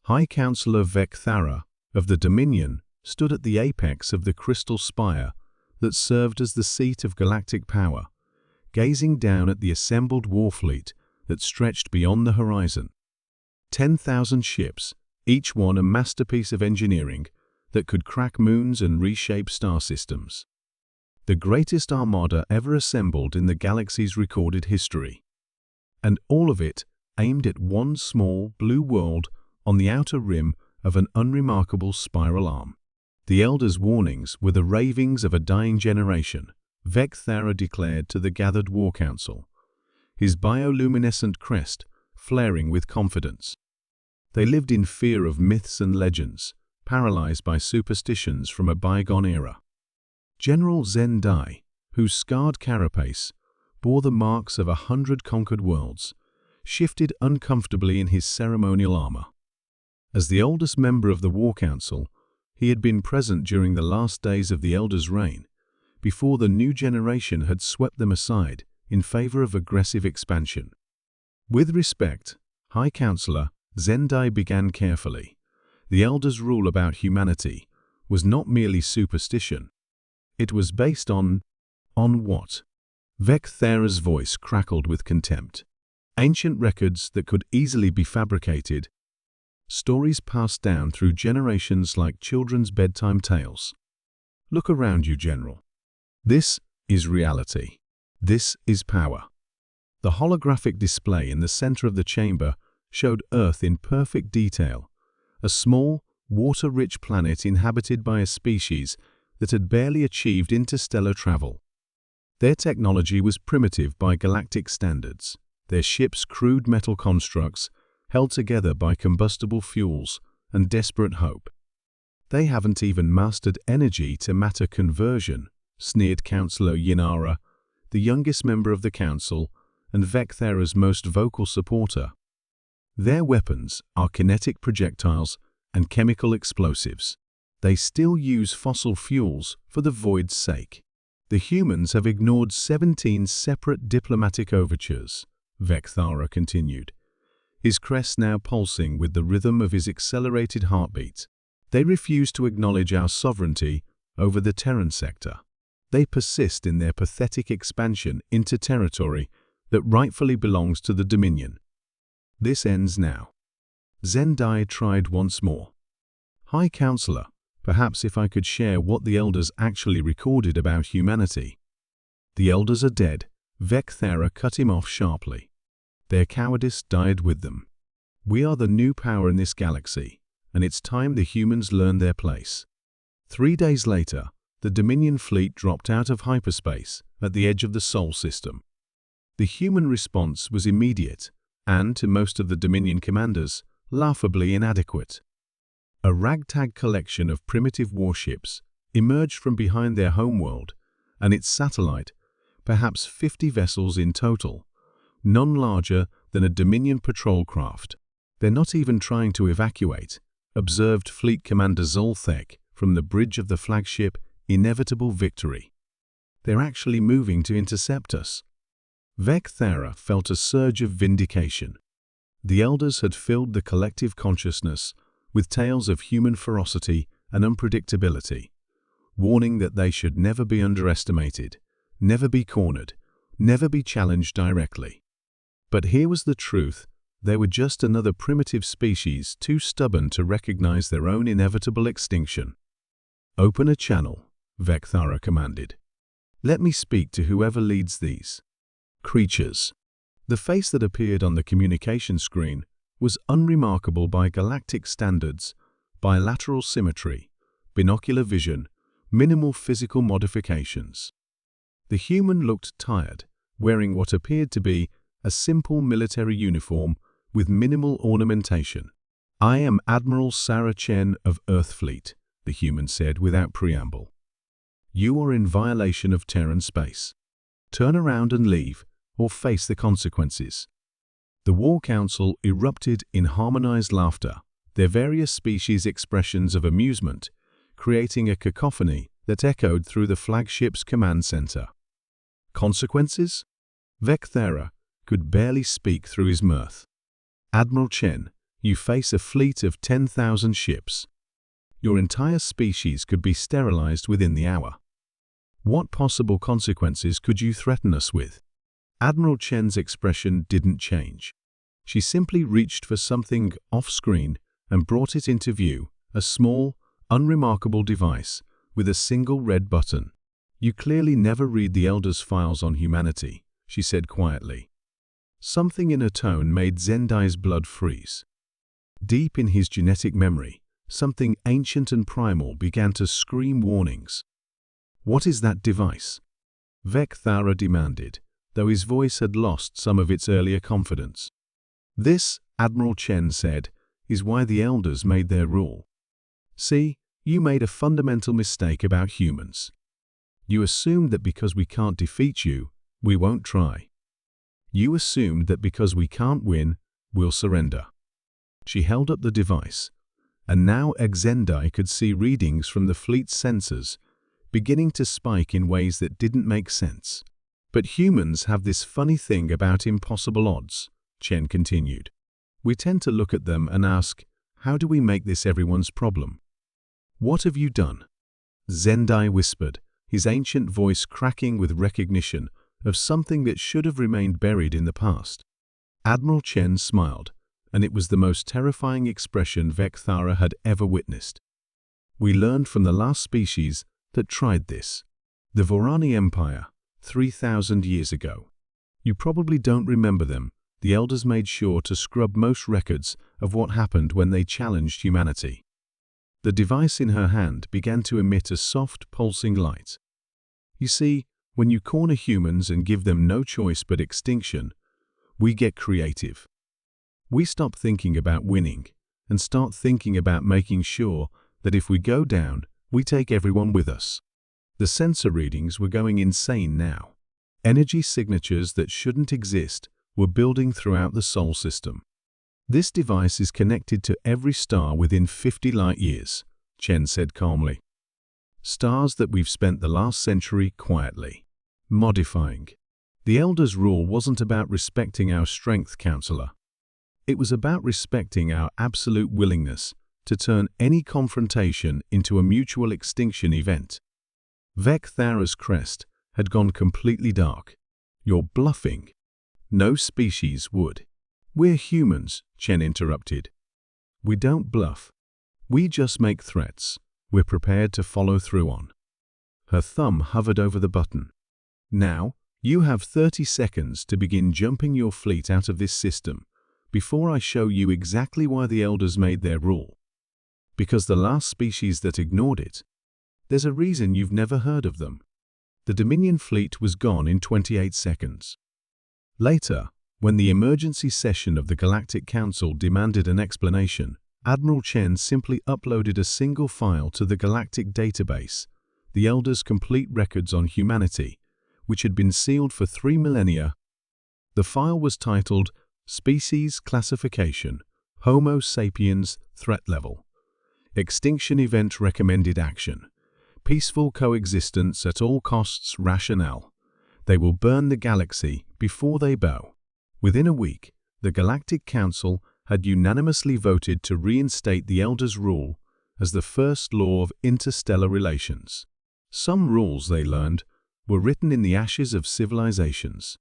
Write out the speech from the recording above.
High Counselor Vecthara of the Dominion stood at the apex of the crystal spire that served as the seat of galactic power, gazing down at the assembled war fleet that stretched beyond the horizon. 10,000 ships, each one a masterpiece of engineering that could crack moons and reshape star systems. The greatest armada ever assembled in the galaxy's recorded history. And all of it aimed at one small, blue world on the outer rim of an unremarkable spiral arm. The Elder's warnings were the ravings of a dying generation, Vecthara declared to the gathered war council, his bioluminescent crest flaring with confidence. They lived in fear of myths and legends, paralyzed by superstitions from a bygone era. General Zendai, whose scarred carapace bore the marks of 100 conquered worlds, shifted uncomfortably in his ceremonial armor. As the oldest member of the War Council, he had been present during the last days of the Elder's reign, before the new generation had swept them aside in favor of aggressive expansion. With respect, High Counselor Zendai began carefully. The Elder's rule about humanity was not merely superstition. It was based on what? Vecthara's voice crackled with contempt. Ancient records that could easily be fabricated. Stories passed down through generations like children's bedtime tales. Look around you, General. This is reality. This is power. The holographic display in the center of the chamber showed Earth in perfect detail, a small, water-rich planet inhabited by a species that had barely achieved interstellar travel. Their technology was primitive by galactic standards, their ships crude metal constructs, held together by combustible fuels and desperate hope. They haven't even mastered energy to matter conversion, sneered Councillor Yinara, the youngest member of the council and Vecthara's most vocal supporter. Their weapons are kinetic projectiles and chemical explosives. They still use fossil fuels for the void's sake. The humans have ignored 17 separate diplomatic overtures, Vecthara continued, his crest now pulsing with the rhythm of his accelerated heartbeat. They refuse to acknowledge our sovereignty over the Terran sector. They persist in their pathetic expansion into territory that rightfully belongs to the Dominion. This ends now. Zendai tried once more. High Counselor, perhaps if I could share what the Elders actually recorded about humanity. The Elders are dead, Vecthara cut him off sharply. Their cowardice died with them. We are the new power in this galaxy, and it's time the humans learn their place. 3 days later, the Dominion fleet dropped out of hyperspace at the edge of the Sol system. The human response was immediate and, to most of the Dominion commanders, laughably inadequate. A ragtag collection of primitive warships emerged from behind their homeworld and its satellite, perhaps 50 vessels in total, none larger than a Dominion patrol craft. They're not even trying to evacuate, observed Fleet Commander Zolthek from the bridge of the flagship Inevitable Victory. They're actually moving to intercept us. Vecthara felt a surge of vindication. The Elders had filled the collective consciousness with tales of human ferocity and unpredictability, warning that they should never be underestimated, never be cornered, never be challenged directly. But here was the truth. They were just another primitive species too stubborn to recognize their own inevitable extinction. Open a channel, Vecthara commanded. Let me speak to whoever leads these creatures. The face that appeared on the communication screen was unremarkable by galactic standards, bilateral symmetry, binocular vision, minimal physical modifications. The human looked tired, wearing what appeared to be a simple military uniform with minimal ornamentation. I am Admiral Sarah Chen of Earthfleet, the human said without preamble. You are in violation of Terran space. Turn around and leave, or face the consequences. The War Council erupted in harmonized laughter, their various species expressions of amusement, creating a cacophony that echoed through the flagship's command center. Consequences? Vecthara could barely speak through his mirth. Admiral Chen, You face a fleet of 10,000 ships. Your entire species could be sterilized within the hour. What possible consequences could you threaten us with? Admiral Chen's expression didn't change. She simply reached for something off-screen and brought it into view, a small, unremarkable device with a single red button. "You clearly never read the Elder's files on humanity," she said quietly. Something in her tone made Zendai's blood freeze. Deep in his genetic memory, something ancient and primal began to scream warnings. "What is that device?" Vecthara demanded, though his voice had lost some of its earlier confidence. "This," Admiral Chen said, "is why the Elders made their rule. See, you made a fundamental mistake about humans. You assumed that because we can't defeat you, we won't try. You assumed that because we can't win, we'll surrender." She held up the device, and now Zendai could see readings from the fleet's sensors beginning to spike in ways that didn't make sense. "But humans have this funny thing about impossible odds," Chen continued. "We tend to look at them and ask, how do we make this everyone's problem? What have you done?" Zendai whispered, his ancient voice cracking with recognition of something that should have remained buried in the past. Admiral Chen smiled, and it was the most terrifying expression Vecthara had ever witnessed. "We learned from the last species that tried this, the Vorani Empire, 3,000 years ago. You probably don't remember them. The Elders made sure to scrub most records of what happened when they challenged humanity." The device in her hand began to emit a soft, pulsing light. "You see, when you corner humans and give them no choice but extinction, we get creative. We stop thinking about winning and start thinking about making sure that if we go down, we take everyone with us." The sensor readings were going insane now. Energy signatures that shouldn't exist were building throughout the Sol system. "This device is connected to every star within 50 light years," Chen said calmly. "Stars that we've spent the last century quietly modifying." The Elder's rule wasn't about respecting our strength, Counselor. It was about respecting our absolute willingness to turn any confrontation into a mutual extinction event. Vecthara's crest had gone completely dark. "You're bluffing." "No species would." "We're humans," Chen interrupted. "We don't bluff. We just make threats we're prepared to follow through on." Her thumb hovered over the button. "Now, you have 30 seconds to begin jumping your fleet out of this system before I show you exactly why the Elders made their rule. Because the last species that ignored it, there's a reason you've never heard of them." The Dominion fleet was gone in 28 seconds. Later, when the emergency session of the Galactic Council demanded an explanation, Admiral Chen simply uploaded a single file to the Galactic Database, the Elders' complete records on humanity, which had been sealed for 3 millennia. The file was titled Species Classification, Homo sapiens Threat Level, Extinction Event Recommended Action, Peaceful Coexistence at All Costs Rationale. They will burn the galaxy before they bow. Within a week, the Galactic Council had unanimously voted to reinstate the Elders' rule as the first law of interstellar relations. Some rules, they learned, were written in the ashes of civilizations.